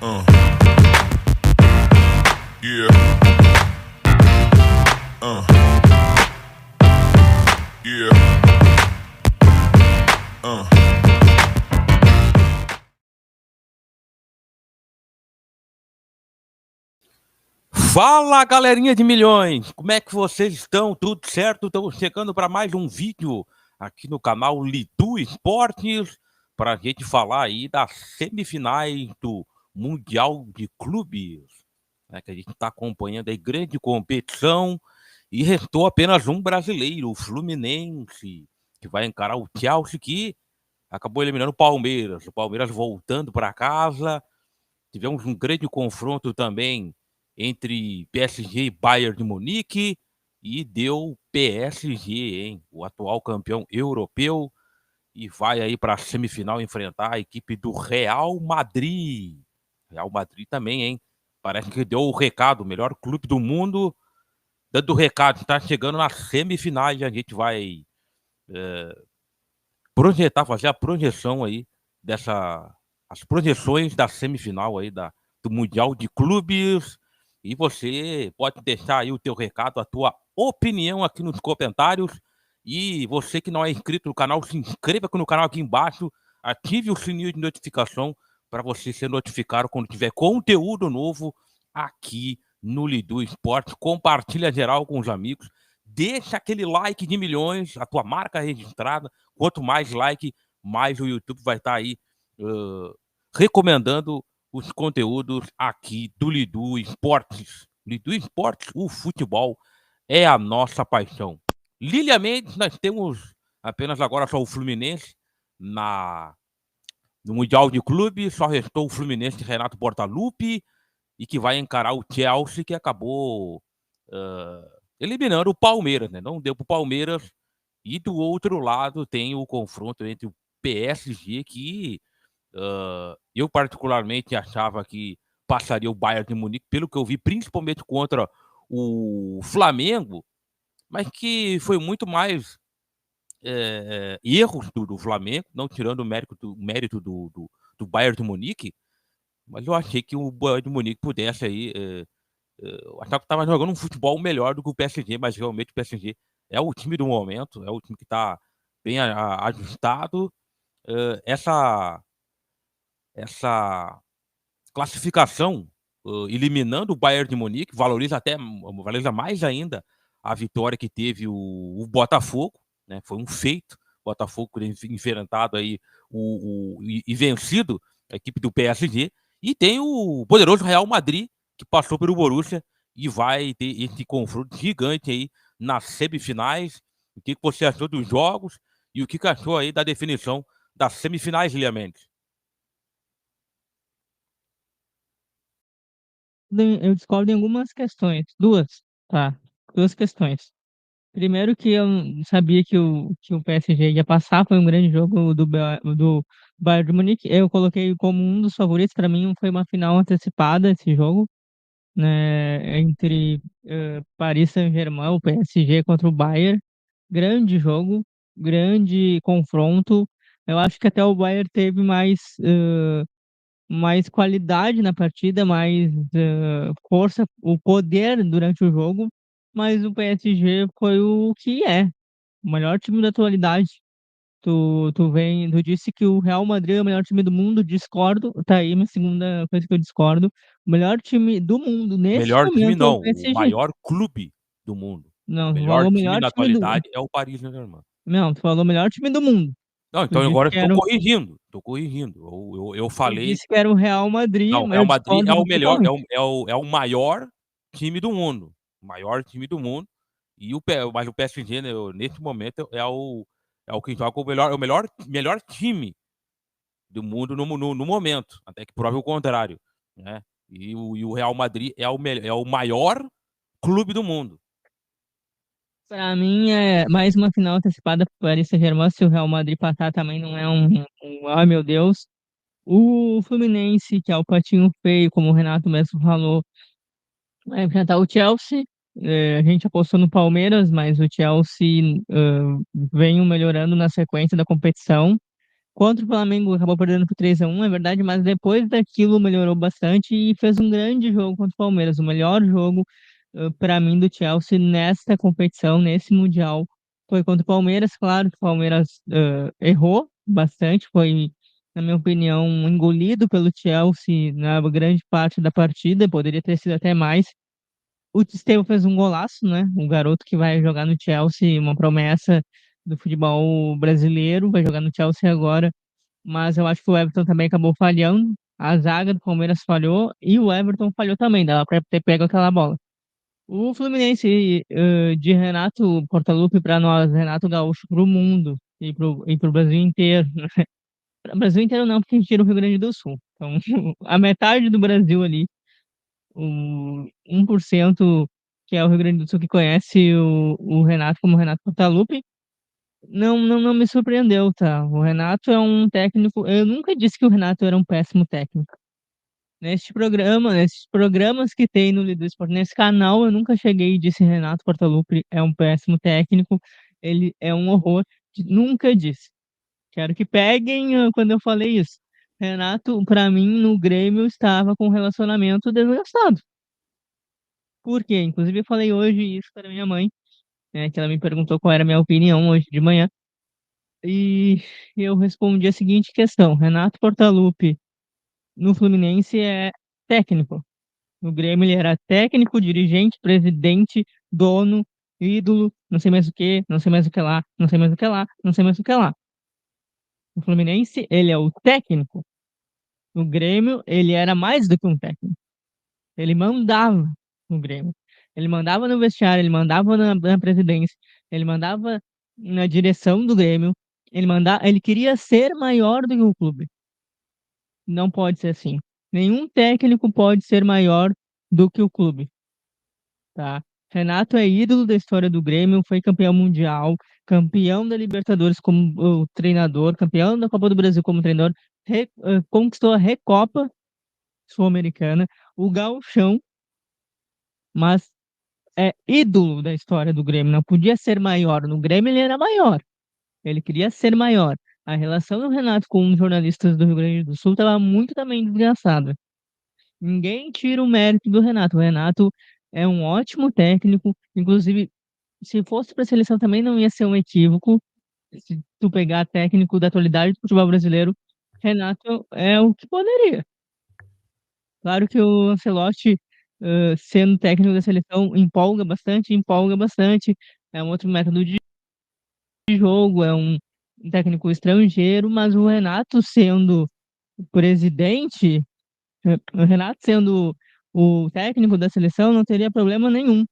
Uh, yeah. Uh, yeah. Uh. Fala, galerinha de milhões! Como é que vocês estão? Tudo certo? Estamos chegando para mais um vídeo aqui no canal Lidu Esportes para a gente falar aí das semifinais do Mundial de Clubes, né, que a gente está acompanhando aí, grande competição, e restou apenas um brasileiro, o Fluminense, que vai encarar o Chelsea, que acabou eliminando o Palmeiras voltando para casa. Tivemos um grande confronto também entre PSG e Bayern de Munique e deu PSG, hein? O atual campeão europeu, e vai aí para a semifinal enfrentar a equipe do Real Madrid. Real Madrid também, hein? Parece que deu o recado, o melhor clube do mundo, dando o recado, está chegando nas semifinais e a gente vai projetar, fazer a projeção aí as projeções da semifinal aí do Mundial de Clubes. E você pode deixar aí o teu recado, a tua opinião aqui nos comentários. E você que não é inscrito no canal, se inscreva aqui no canal aqui embaixo, ative o sininho de notificação para você ser notificado quando tiver conteúdo novo aqui no Lidu Esporte. Compartilha geral com os amigos, deixa aquele like de milhões, a tua marca registrada. Quanto mais like, mais o YouTube vai estar aí recomendando os conteúdos aqui do Lidu Esportes. Lidu Esportes, o futebol é a nossa paixão. Liliamente, nós temos apenas agora só o Fluminense no Mundial de Clube. Só restou o Fluminense de Renato Portaluppi e que vai encarar o Chelsea, que acabou eliminando o Palmeiras, né? Não deu para o Palmeiras. E do outro lado tem o confronto entre o PSG, que eu particularmente achava que passaria o Bayern de Munique, pelo que eu vi, principalmente contra o Flamengo, mas que foi muito mais erros do Flamengo, não tirando o mérito do Bayern de Munique, mas eu achei que o Bayern de Munique pudesse aí. Eu achava que estava jogando um futebol melhor do que o PSG, mas realmente o PSG é o time do momento, é o time que está bem ajustado. Essa classificação, eliminando o Bayern de Munique, valoriza mais ainda a vitória que teve o Botafogo, né? Foi um feito. O Botafogo ter enfrentado aí e vencido a equipe do PSG. E tem o poderoso Real Madrid, que passou pelo Borussia e vai ter esse confronto gigante aí nas semifinais. O que você achou dos jogos e o que achou aí da definição das semifinais, Lia Mendes? Eu discordo em algumas questões. Duas, tá? Duas questões. Primeiro que eu sabia que o PSG ia passar, foi um grande jogo do Bayern de Munique. Eu coloquei como um dos favoritos, para mim foi uma final antecipada esse jogo, né, entre Paris Saint-Germain, o PSG contra o Bayern. Grande jogo, grande confronto. Eu acho que até o Bayern teve mais qualidade na partida, mais força, o poder durante o jogo, mas o PSG foi o que é, o melhor time da atualidade. Tu disse que o Real Madrid é o melhor time do mundo, discordo, tá aí minha segunda coisa que eu discordo. O melhor time do mundo neste Melhor time momento é o não, o PSG. maior clube do mundo. Não, O tu melhor falou o time melhor na time do. atualidade é o Paris Saint-Germain. Não, tu falou o melhor time do mundo. Não, Tu então disse agora que era o, estou corrigindo. Eu tu falei, disse que era o Real Madrid, não, mas Real eu Madrid é discordo o melhor, totalmente. é o maior time do mundo. O maior time do mundo. E mas o PSG, né, nesse momento, é o que joga é o melhor time do mundo no momento. Até que prove o contrário, né? E o Real Madrid é o maior clube do mundo. Pra mim é mais uma final antecipada pro Paris Saint-Germain. Se o Real Madrid passar também não é ai meu Deus. O Fluminense, que é o patinho feio, como o Renato mesmo falou, vai enfrentar o Chelsea. A gente apostou no Palmeiras, mas o Chelsea vem melhorando na sequência da competição. Contra o Flamengo acabou perdendo por 3-1, é verdade, mas depois daquilo melhorou bastante e fez um grande jogo contra o Palmeiras. O melhor jogo, para mim, do Chelsea nesta competição, nesse Mundial, foi contra o Palmeiras. Claro que o Palmeiras errou bastante, foi, na minha opinião, engolido pelo Chelsea na grande parte da partida, poderia ter sido até mais. O Estevão fez um golaço, né? Um garoto que vai jogar no Chelsea, uma promessa do futebol brasileiro, vai jogar no Chelsea agora, mas eu acho que o Everton também acabou falhando. A zaga do Palmeiras falhou e o Everton falhou também, dava para ter pego aquela bola. O Fluminense de Renato Portaluppi para nós, Renato Gaúcho para o mundo e pro Brasil inteiro. Para o Brasil inteiro não, porque a gente tira o Rio Grande do Sul. Então, a metade do Brasil ali, o 1% que é o Rio Grande do Sul que conhece o Renato como Renato Portaluppi, não me surpreendeu, tá? O Renato é um técnico. Eu nunca disse que o Renato era um péssimo técnico. Neste programa, nesses programas que tem no Lido Esporte, nesse canal, eu nunca cheguei e disse Renato Portaluppi é um péssimo técnico, ele é um horror. Nunca disse. Quero que peguem quando eu falei isso. Renato, para mim, no Grêmio, estava com um relacionamento desgastado. Por quê? Inclusive, eu falei hoje isso para minha mãe, né, que ela me perguntou qual era a minha opinião hoje de manhã. E eu respondi a seguinte questão: Renato Portaluppi no Fluminense é técnico. No Grêmio ele era técnico, dirigente, presidente, dono, ídolo, não sei mais o que, não sei mais o que lá, não sei mais o que lá, não sei mais o que lá. No Fluminense ele é o técnico. No Grêmio ele era mais do que um técnico. Ele mandava no Grêmio. Ele mandava no vestiário, ele mandava na presidência, ele mandava na direção do Grêmio. Ele queria ser maior do que o clube. Não pode ser assim. Nenhum técnico pode ser maior do que o clube, tá? Renato é ídolo da história do Grêmio, foi campeão mundial, campeão da Libertadores como treinador, campeão da Copa do Brasil como treinador, conquistou a Recopa Sul-Americana, o Gauchão, mas é ídolo da história do Grêmio, não podia ser maior. No Grêmio ele era maior, ele queria ser maior. A relação do Renato com os jornalistas do Rio Grande do Sul estava muito também desgraçada. Ninguém tira o mérito do Renato. O Renato é um ótimo técnico. Inclusive, se fosse para a seleção também não ia ser um equívoco. Se tu pegar técnico da atualidade do futebol brasileiro, Renato é o que poderia. Claro que o Ancelotti, sendo técnico da seleção, empolga bastante. É um outro método de jogo, é um técnico estrangeiro, mas o Renato sendo presidente. O Renato sendo o técnico da seleção não teria problema nenhum.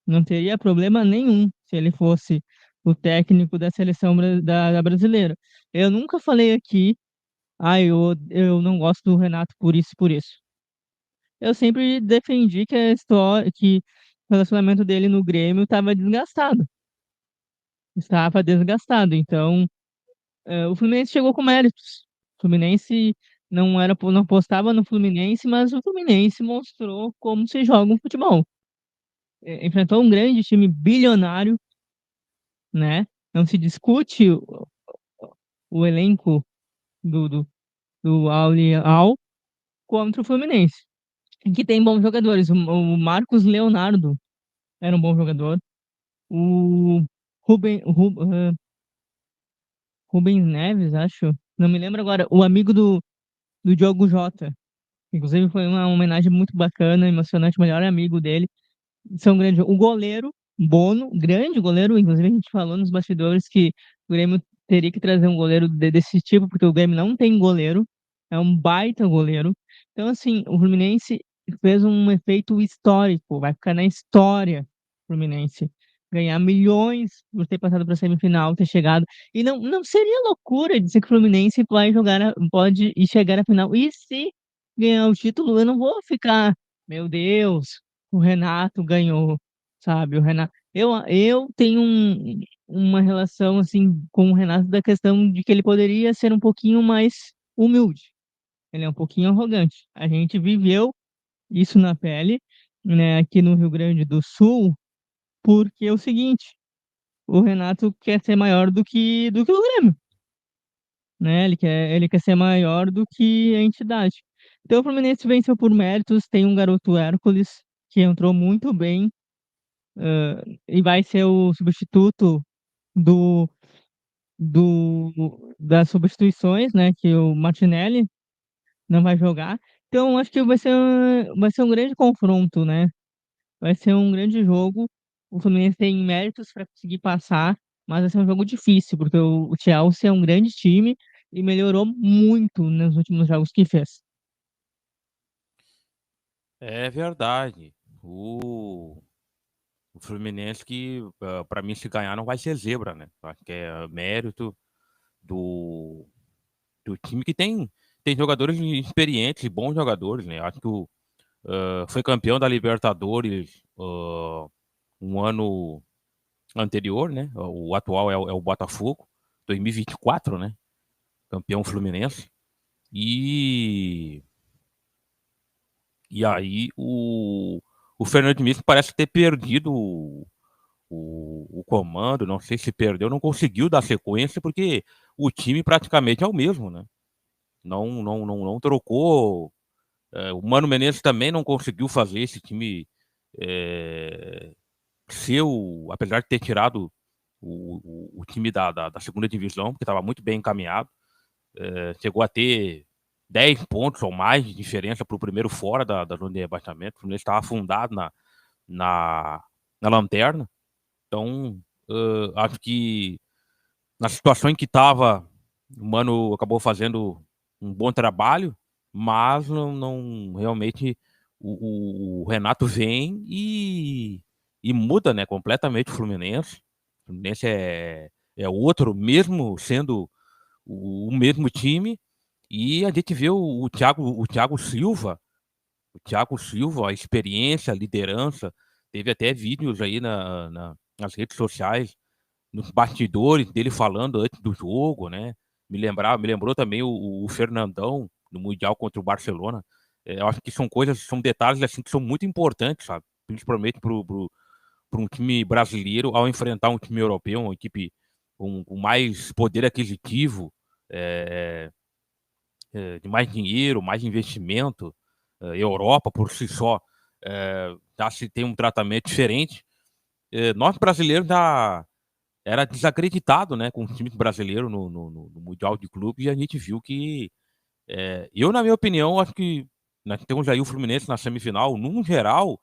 Não teria problema nenhum se ele fosse o técnico da seleção da brasileira. Eu nunca falei aqui, eu não gosto do Renato por isso e por isso. Eu sempre defendi que a história, que o relacionamento dele no Grêmio estava desgastado. Estava desgastado. Então, o Fluminense chegou com méritos. O Fluminense não apostava no Fluminense, mas o Fluminense mostrou como se joga um futebol. Enfrentou um grande time bilionário, né? Não se discute o elenco do Al Hilal contra o Fluminense, que tem bons jogadores. O Marcos Leonardo era um bom jogador. O Rubens Neves, acho. Não me lembro agora. O amigo do Diogo Jota. Inclusive foi uma homenagem muito bacana, emocionante, o melhor amigo dele. São grandes. O goleiro, Bono, grande goleiro, inclusive a gente falou nos bastidores que o Grêmio teria que trazer um goleiro desse tipo, porque o Grêmio não tem goleiro, é um baita goleiro. Então, assim, o Fluminense fez um efeito histórico, vai ficar na história o Fluminense. Ganhar milhões por ter passado para a semifinal, ter chegado. E não seria loucura dizer que o Fluminense vai jogar, pode ir chegar à final. E se ganhar o título, eu não vou ficar, meu Deus, o Renato ganhou, sabe? O Renato. Eu tenho uma relação assim com o Renato da questão de que ele poderia ser um pouquinho mais humilde. Ele é um pouquinho arrogante. A gente viveu isso na pele, né, aqui no Rio Grande do Sul, porque é o seguinte, o Renato quer ser maior do que o Grêmio. né? Ele quer ser maior do que a entidade. Então o Fluminense venceu por méritos, tem um garoto Hércules que entrou muito bem, e vai ser o substituto do, das substituições, né? Que o Martinelli não vai jogar. Então acho que vai ser um grande confronto, né? Vai ser um grande jogo. O Fluminense tem méritos para conseguir passar, mas vai ser um jogo difícil, porque o Chelsea é um grande time e melhorou muito nos últimos jogos que fez. É verdade. O Fluminense que, para mim, se ganhar não vai ser zebra, né? Acho que é mérito do, do time que tem jogadores experientes, bons jogadores, né? Acho que foi campeão da Libertadores um ano anterior, né? O atual é o Botafogo, 2024, né? Campeão Fluminense. E, e aí o Fernando Diniz parece ter perdido o comando, não sei se perdeu, não conseguiu dar sequência, porque o time praticamente é o mesmo, né? Não trocou. O Mano Menezes também não conseguiu fazer esse time é, ser apesar de ter tirado o time da segunda divisão, que estava muito bem encaminhado, chegou a ter 10 pontos ou mais de diferença para o primeiro fora da zona de rebaixamento. O Fluminense estava afundado na, na lanterna. Então, acho que na situação em que estava, o Mano acabou fazendo um bom trabalho, mas não realmente o Renato vem e muda, né, completamente o Fluminense. O Fluminense é outro, mesmo sendo o mesmo time, e a gente vê o Thiago Silva, a experiência, a liderança, teve até vídeos aí nas redes sociais, nos bastidores dele falando antes do jogo, né? Me lembrou também o Fernandão no Mundial contra o Barcelona. Eu acho que são coisas, são detalhes assim que são muito importantes, sabe? Principalmente para um time brasileiro ao enfrentar um time europeu, uma equipe com mais poder aquisitivo, é, de mais dinheiro, mais investimento. Europa por si só já se tem um tratamento diferente. Nós brasileiros já era desacreditado, né, com o time brasileiro no Mundial de Clubes, e a gente viu que, eu, na minha opinião, acho que nós temos aí o Fluminense na semifinal, num geral,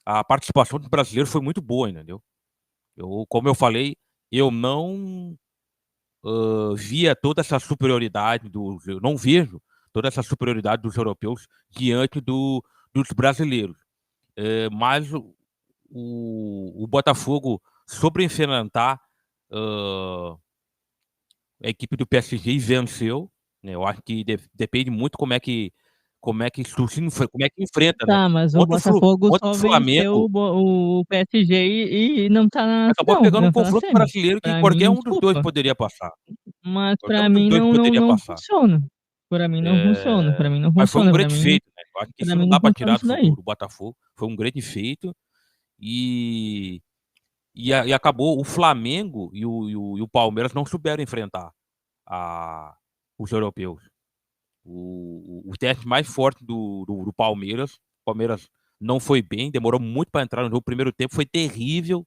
a participação dos brasileiros foi muito boa, entendeu? Como eu falei, eu não via toda essa superioridade eu não vejo toda essa superioridade dos europeus diante dos brasileiros. Mas o Botafogo sobre enfrentar a equipe do PSG e venceu, né? Eu acho que depende muito como é que enfrenta, né? Tá, mas o Botafogo Contra só o venceu Flamengo, o PSG e não tá na acabou final, pegando um não tá na confronto semi. brasileiro que Pra qualquer mim, um dos dois desculpa, poderia passar. mas Qualquer pra um dos mim dois poderia não passar. funciona. Pra mim não funciona, pra mim não Mas foi um funciona, grande feito, né? Eu acho que pra isso não mim não dá para funciona tirar isso daí. do Botafogo. Foi um grande feito e, e acabou o Flamengo e o Palmeiras não souberam enfrentar a, os europeus. O teste mais forte do Palmeiras. O Palmeiras não foi bem, demorou muito para entrar no jogo. O primeiro tempo foi terrível,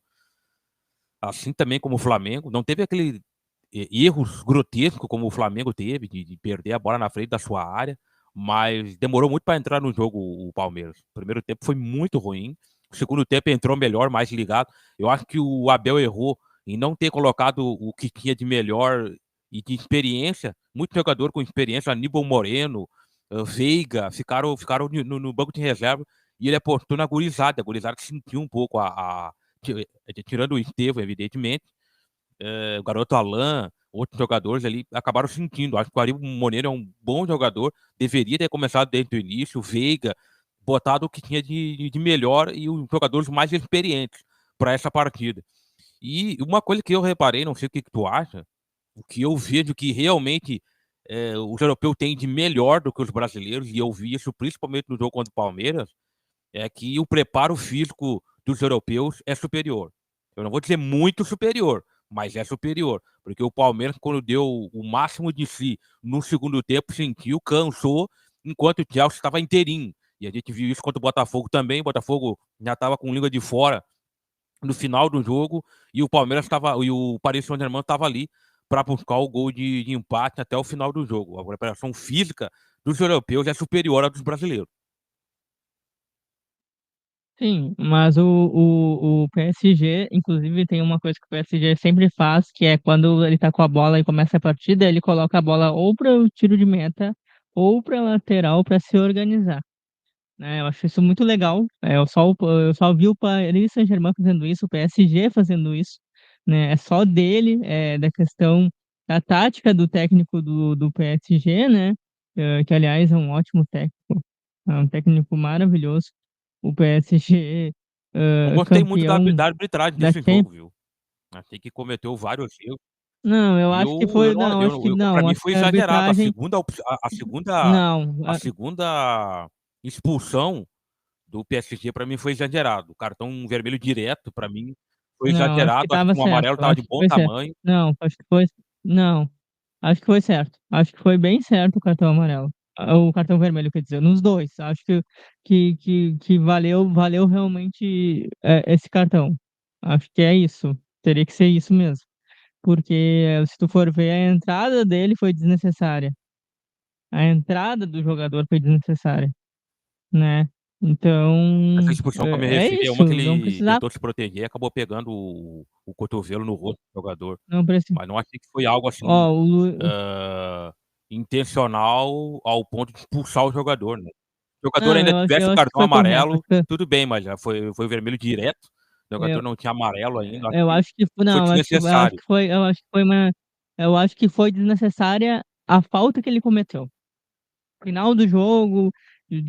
assim também como o Flamengo. Não teve aquele erros grotescos como o Flamengo teve, de perder a bola na frente da sua área, mas demorou muito para entrar no jogo o Palmeiras. O primeiro tempo foi muito ruim. O segundo tempo entrou melhor, mais ligado. Eu acho que o Abel errou em não ter colocado o que tinha de melhor e de experiência. Muito jogador com experiência, Aníbal Moreno, Veiga, ficaram no banco de reserva e ele apostou na gurizada. A gurizada sentiu um pouco tirando o Estevão, evidentemente, o garoto Alain, outros jogadores ali acabaram sentindo. Acho que o Ari Moneiro é um bom jogador, deveria ter começado desde o início, o Veiga, botado o que tinha de melhor e os jogadores mais experientes para essa partida. E uma coisa que eu reparei, não sei o que tu acha, o que eu vejo que realmente os europeus têm de melhor do que os brasileiros, e eu vi isso principalmente no jogo contra o Palmeiras, é que o preparo físico dos europeus é superior. Eu não vou dizer muito superior, mas é superior. Porque o Palmeiras, quando deu o máximo de si no segundo tempo, sentiu, cansou, enquanto o Chelsea estava inteirinho. E a gente viu isso contra o Botafogo também. O Botafogo já estava com língua de fora no final do jogo, e o Palmeiras estava, e o Paris Saint-Germain estava ali para buscar o gol de empate até o final do jogo. A preparação física dos europeus é superior à dos brasileiros. Sim, mas o PSG, inclusive, tem uma coisa que o PSG sempre faz, que é quando ele tá com a bola e começa a partida, ele coloca a bola ou para o tiro de meta ou para lateral para se organizar, né? Eu acho isso muito legal. Eu só vi o Paris Saint-Germain fazendo isso, o PSG fazendo isso, né? É só dele, da questão da tática do técnico do PSG, né? Que aliás é um ótimo técnico, é um técnico maravilhoso. O PSG, Não gostei muito campeão da arbitragem da desse Champions. jogo, viu? Achei que cometeu vários erros. Não, eu E acho que foi, não, acho que para não, mim acho foi que a exagerado. arbitragem, não, A segunda expulsão do PSG para mim foi exagerado. O cartão vermelho direto para mim foi não, acho que exagerado. Acho estava que um certo, amarelo estava de acho que bom foi certo. tamanho. Não, acho que foi, não, acho que foi certo. Acho que foi bem certo o cartão amarelo. O cartão vermelho, quer dizer, nos dois. Acho que valeu realmente esse cartão. Acho que é isso. Teria que ser isso mesmo. Porque se tu for ver, a entrada dele foi desnecessária. A entrada do jogador foi desnecessária, né? Essa Então, expulsão que eu me é referi é isso. uma que Não ele precisava, tentou se proteger e acabou pegando o cotovelo no rosto do jogador. não precisa. Mas não achei que foi algo assim, Ó, hã, intencional ao ponto de expulsar o jogador, né. Se o jogador não, ainda tivesse eu o acho que cartão foi correto. amarelo, tudo bem, mas já foi vermelho direto, o jogador Eu, não tinha amarelo ainda, acho eu que acho que foi não, desnecessário. eu acho que foi desnecessária a falta que ele cometeu. Final do jogo,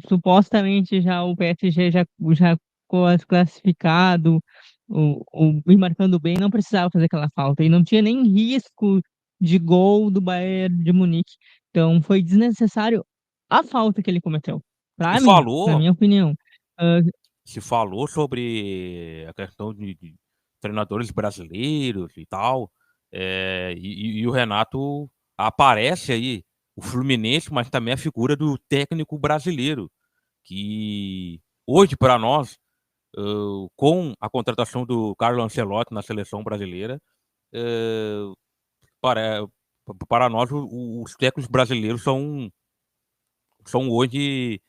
supostamente já o PSG já classificado, e marcando bem, não precisava fazer aquela falta. E não tinha nem risco de gol do Bayern de Munique. Então foi desnecessário a falta que ele cometeu. Se Para mim, na falou minha opinião. Ah, se falou sobre a questão de treinadores brasileiros e tal, e o Renato aparece aí, o Fluminense, mas também a figura do técnico brasileiro, que hoje para nós, com a contratação do Carlo Ancelotti na seleção brasileira, hã, para para nós os técnicos brasileiros são hoje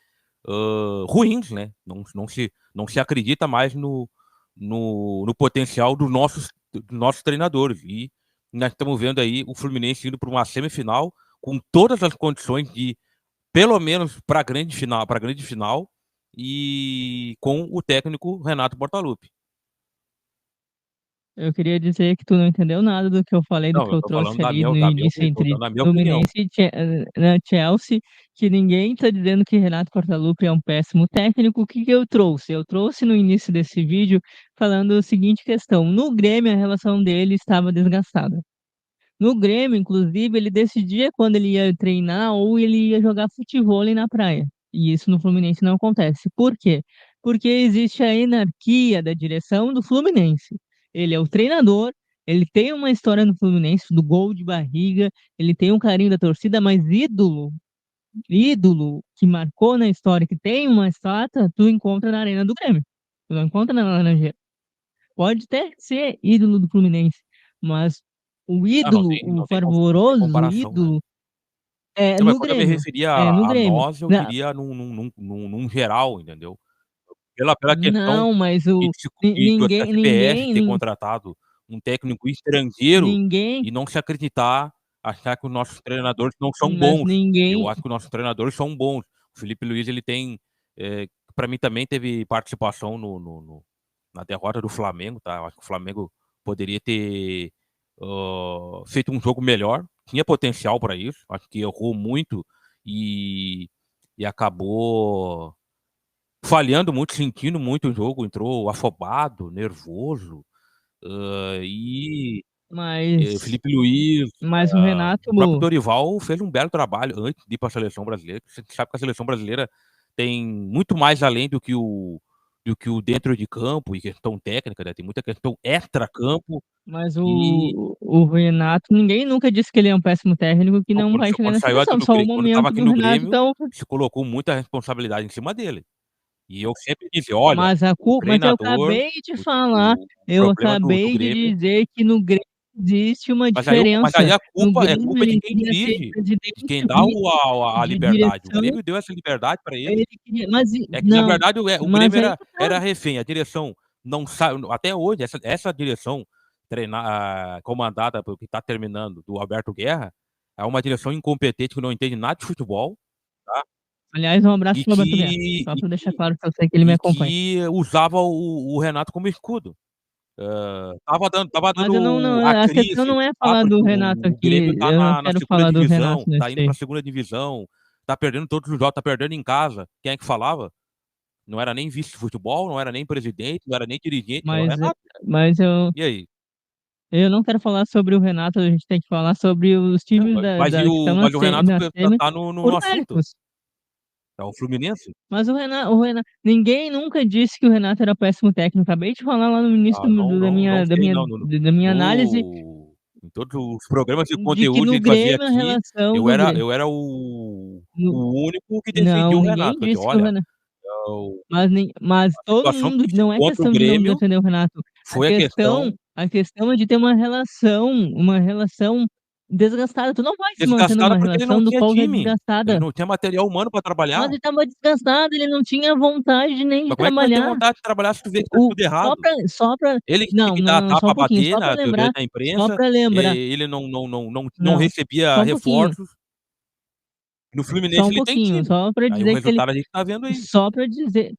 ruins, né? Não se acredita mais no potencial dos nossos treinadores. E nós estamos vendo aí o Fluminense indo para uma semifinal com todas as condições de, pelo menos, para a grande final, e com o técnico Renato Portaluppi. Eu queria dizer que tu não entendeu nada do que eu falei, do Não, que eu eu estou falando trouxe ali no início tô entre dando a minha opinião. Fluminense e Chelsea, que ninguém está dizendo que Renato Portaluppi é um péssimo técnico. O que que eu trouxe? Eu trouxe no início desse vídeo falando a seguinte questão: no Grêmio a relação dele estava desgastada. No Grêmio, inclusive, ele decidia quando ele ia treinar ou ele ia jogar futevôlei na praia. E isso no Fluminense não acontece. Por quê? Porque existe a anarquia da direção do Fluminense. Ele é o treinador, ele tem uma história no Fluminense do gol de barriga, ele tem um carinho da torcida, mas ídolo que marcou na história, que tem uma estátua, tu encontra na Arena do Grêmio. Tu não encontra na Laranjeira. Pode até ser ídolo do Fluminense, mas o Ah, ídolo, o não tem fervoroso comparação, né. ídolo é Não, mas no quando eu me Grêmio, referia é no a Grêmio. nós, eu Na queria num geral, entendeu? Pela questão não, mas de o se ni de da ninguém CBF ninguém ter nin contratado um técnico estrangeiro ninguém e não se acreditar, achar que os nossos treinadores não são mas bons. Eu ninguém acho que os nossos treinadores são bons. O Felipe Luiz, ele tem, pra mim também teve participação na derrota do Flamengo, tá. Eu acho que o Flamengo poderia ter, feito um jogo melhor, tinha potencial pra isso, acho que errou muito e acabou falhando muito, sentindo muito o jogo, entrou afobado, nervoso, e mas Felipe Luiz, mas o o próprio Renato Dorival fez um belo trabalho antes de ir para a seleção brasileira. Você sabe que a seleção brasileira tem muito mais além do que do que o dentro de campo e questão técnica, né, tem muita questão extracampo Mas e o Renato, ninguém nunca disse que ele é um péssimo técnico, que Não, não vai chegar quando nessa saiu situação, só o quando estava momento aqui do no Renato Grêmio, tá se colocou muita responsabilidade em cima dele. E eu sempre disse: "Olha, o mas eu treinador, acabei de o falar, o eu problema do acabei de Grêmio". dizer que no Grêmio existe uma Mas aí diferença. a No culpa é Grêmio culpa de ele quem queria ser dirige, de presidente quem dá a de liberdade. O direção, Grêmio deu essa liberdade pra ele. ele queria mas É que na não, verdade o mas Grêmio aí que tá. era refém, a direção não sabe até hoje essa direção comandada pelo que tá terminando, do Alberto Guerra, é uma direção incompetente que não entende nada de futebol, tá, Aliás, um abraço e para o Roberto Guerra, que só e pra deixar que claro que eu sei que ele me e acompanha. que usava o Renato como escudo. Estava Mas eu não, dando a a questão crise, não é ah, falar porque do Renato o Grêmio aqui, tá eu não na quero segunda falar do Renato divisão, tá nesse indo pra segunda divisão, tá perdendo todos os jogos, tá perdendo em casa. Quem é que falava? Não era nem vice de futebol, não era nem presidente, não era nem dirigente, era o mas Renato. mas E aí? eu não quero falar sobre o Renato, a gente tem que falar sobre os Não, times da mas da que estão mas o Renato na semi tá por no assunto. méritos. É o Fluminense? Mas o Renato ninguém nunca disse que o Renato era péssimo técnico, acabei de falar lá no início Ah, do da não minha da sei minha não, da minha análise, em todos os programas de de que conteúdo que no a gente fazia Grêmio a aqui, relação do Grê eu era no o único que defendia não, o ninguém Renato, eu dizia: disse que o "Olha, Renato o mas a todo situação mundo que não é contra o questão de não Grêmio defender o Renato, foi a questão a questão é de ter uma relação desgastada, tu não vai se manter desgastada numa porque ele não relação do tinha qual é time, ele desgastada. não tinha material humano pra Mas trabalhar. ele estava desgastado, ele não tinha vontade nem de Mas como é que vai ter trabalhar. vontade de trabalhar se tu vê que tá O tudo errado? só pra Ele que tinha não, que dar a não, não, só tapa um a pouquinho, bater só pra na lembrar, diante da só imprensa, pra lembrar. ele não Não, recebia só um pouquinho, reforços. No só Fluminense um ele tem pouquinho, time. só pra Aí o dizer que ele resultado a gente tá vendo aí. só pra dizer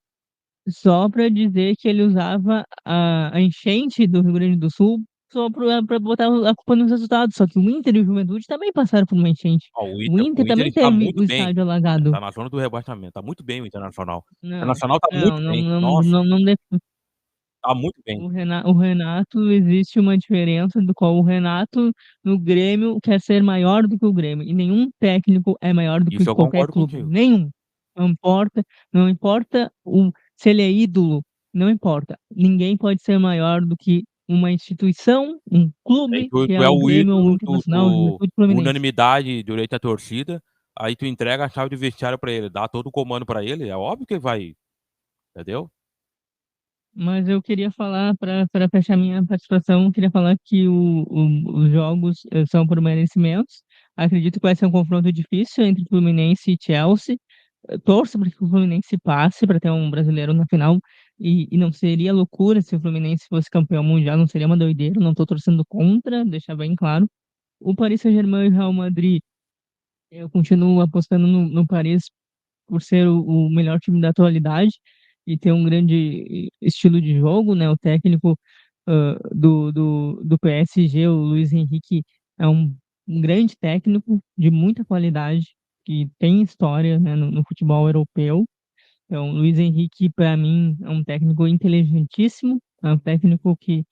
só pra dizer que ele usava a enchente do Rio Grande do Sul só pra botar a culpa nos resultados, só que o Inter e o Juventude também passaram por uma enchente. Ó, O Inter o Inter também está teve muito o bem, estádio alagado. tá na zona do rebaixamento, tá muito bem o Internacional. O Não, Internacional tá não, muito não bem, não nossa, não não def tá muito bem. O Renato existe uma diferença do qual o Renato no Grêmio quer ser maior do que o Grêmio, e nenhum técnico é maior do que Isso eu qualquer concordo clube, contigo. nenhum. Não importa se ele é ídolo, não importa. Ninguém pode ser maior do que uma instituição, um Aí clube, que tu é é o o Grêmio ou o ídolo, Internacional, o Juventude, o Fluminense. unanimidade direito à torcida, aí tu entrega a chave de vestiário pra ele, dá todo o comando pra ele, é óbvio que ele vai, entendeu? Mas eu queria falar, para fechar minha participação, eu queria falar que os jogos são por merecimentos. Acredito que vai ser um confronto difícil entre Fluminense e Chelsea. Eu torço para que o Fluminense passe para ter um brasileiro na final. E não seria loucura se o Fluminense fosse campeão mundial, não seria uma doideira. Não estou torcendo contra, deixar bem claro. O Paris Saint-Germain e o Real Madrid, eu continuo apostando no Paris por ser o melhor time da atualidade e ter um grande estilo de jogo, né? O técnico do PSG, o Luiz Henrique, é um grande técnico de muita qualidade, que tem história, né, no futebol europeu. Então, o Luiz Henrique, para mim, é um técnico inteligentíssimo, é um técnico que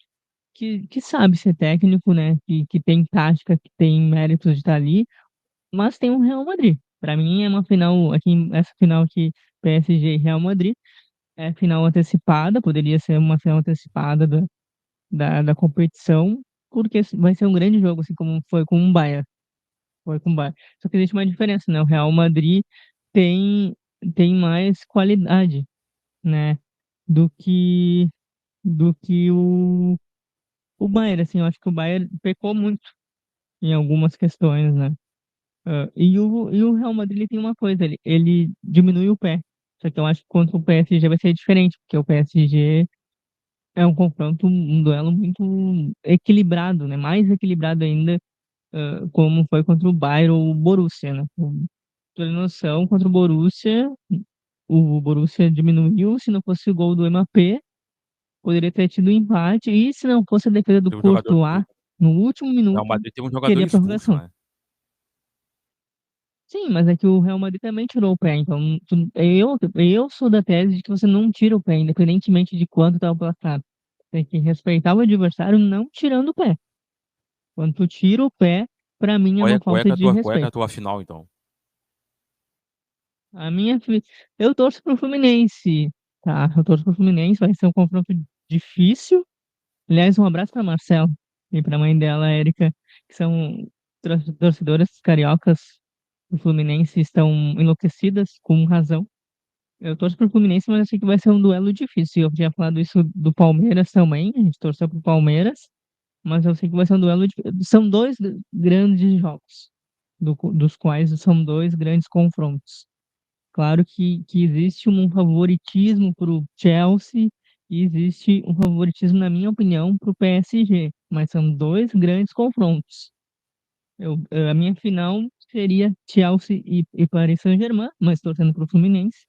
sabe ser técnico, né? Que tem tática, que tem méritos de estar ali, mas tem o Real Madrid. Para mim é uma final aqui, essa final aqui, PSG e Real Madrid, é final antecipada, poderia ser uma final antecipada da competição, porque vai ser um grande jogo, assim como foi com o Bayern, foi com o Bayern. Só que existe uma diferença, né? O Real Madrid tem tem mais qualidade, né, do que o Bayern, assim, eu acho que o Bayern pecou muito em algumas questões, né? E o Real Madrid ele tem uma coisa, ele diminui o pé. Só que eu acho que contra o PSG vai ser diferente, porque o PSG é um confronto, um duelo muito equilibrado, né? Mais equilibrado ainda, como foi contra o Bayern ou o Borussia, né? Pra ter noção, contra o Borussia diminuiu, se não fosse o gol do Mbappé, poderia ter tido um empate, e se não fosse a defesa do Tem um jogador Courtois, expulso. no último O Real minuto, Madrid teve um jogador teria expulso, prorrogação. né. Sim, mas é que o Real Madrid também tirou o pé, então eu sou da tese de que você não tira o pé, independentemente de quanto tá o placar. Tem que respeitar o adversário não tirando o pé. Quando tu tira o pé, pra mim é uma falta de Qual é que é a respeito. tua final então? A minha fi eu torço para o Fluminense, tá? Eu torço pro Fluminense, vai ser um confronto difícil. Aliás, um abraço pra Marcela e pra mãe dela, Érica, que são torcedoras cariocas do Fluminense, estão enlouquecidas, com razão. Eu torço pro Fluminense, mas eu sei que vai ser um duelo difícil. Eu tinha falado isso do Palmeiras também, a gente torceu pro Palmeiras, mas eu sei que vai ser um duelo difícil. São dois grandes jogos, dos quais são dois grandes confrontos. Claro que existe um favoritismo para o Chelsea e existe um favoritismo, na minha opinião, para o PSG, mas são dois grandes confrontos. A minha final seria Chelsea e Paris Saint-Germain, mas torcendo para o Fluminense.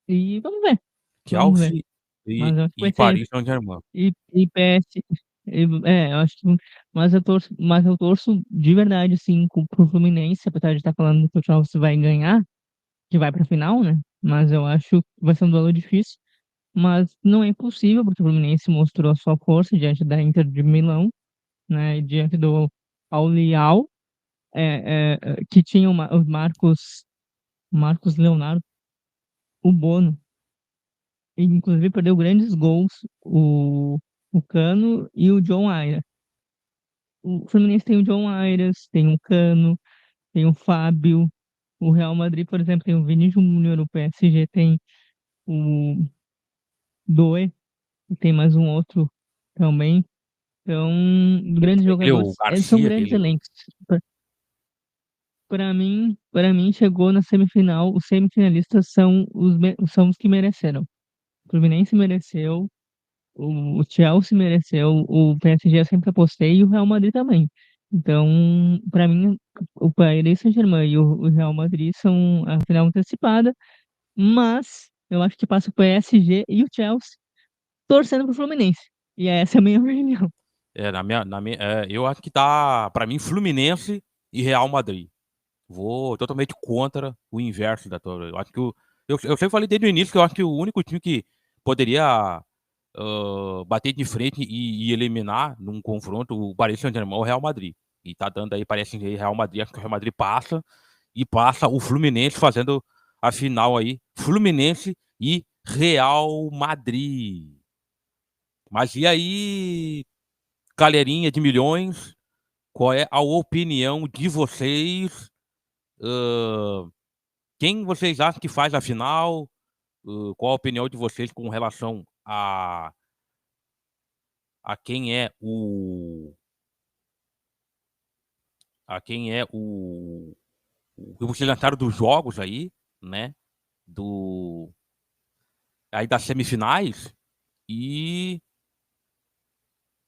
E vamos ver, vamos ver. Chelsea Mas eu acho que e vai ser Paris Saint-Germain. e PS. Eu acho que, mas eu torço de verdade, sim, pro Fluminense, apesar de estar falando que o Chelsea vai ganhar, que vai pra final, né? Mas eu acho que vai ser um duelo difícil. Mas não é impossível, porque o Fluminense mostrou a sua força diante da Inter de Milão, né? E diante do Al Hilal, que tinha os Marcos Leonardo, o Bono, e inclusive perdeu grandes gols, o Cano e o John Aira. O Fluminense tem o John Airas, tem o Cano, tem o Fábio. O Real Madrid, por exemplo, tem o Vini Júnior, o PSG tem o Doe, e tem mais um outro também. Então, grandes O jogadores, eles são Garcia, grandes aquele. elencos. Para mim chegou na semifinal, os semifinalistas são os que mereceram. O Fluminense mereceu, o Chelsea mereceu, o PSG eu sempre apostei e o Real Madrid também. Então, para mim, o Paris Saint-Germain e o Real Madrid são a final antecipada, mas eu acho que passa o PSG e o Chelsea torcendo pro Fluminense. E essa é a minha opinião. Eu acho que tá, pra mim, Fluminense e Real Madrid. Vou totalmente contra o inverso da tua. Eu acho que eu sempre falei desde o início que eu acho que o único time que poderia bater de frente e eliminar num confronto o Paris Saint-Germain é o Real Madrid. E tá dando aí, parece que Real Madrid, acho que o Real Madrid passa e passa o Fluminense fazendo a final aí. Fluminense e Real Madrid. Mas e aí, galerinha de milhões, qual é a opinião de vocês? Ahn, quem vocês acham que faz a final? Qual a opinião de vocês com relação a quem é o destinatário dos jogos aí, né? Do aí das semifinais e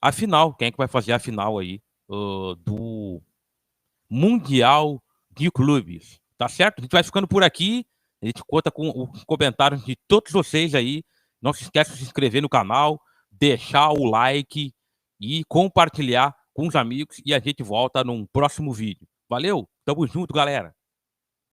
a final. Quem é que vai fazer a final aí do Mundial de Clubes? Tá certo? A gente vai ficando por aqui. A gente conta com os comentários de todos vocês aí. Não se esqueça de se inscrever no canal, deixar o like e compartilhar com os amigos. E a gente volta num próximo vídeo. Valeu? Tamo junto, galera!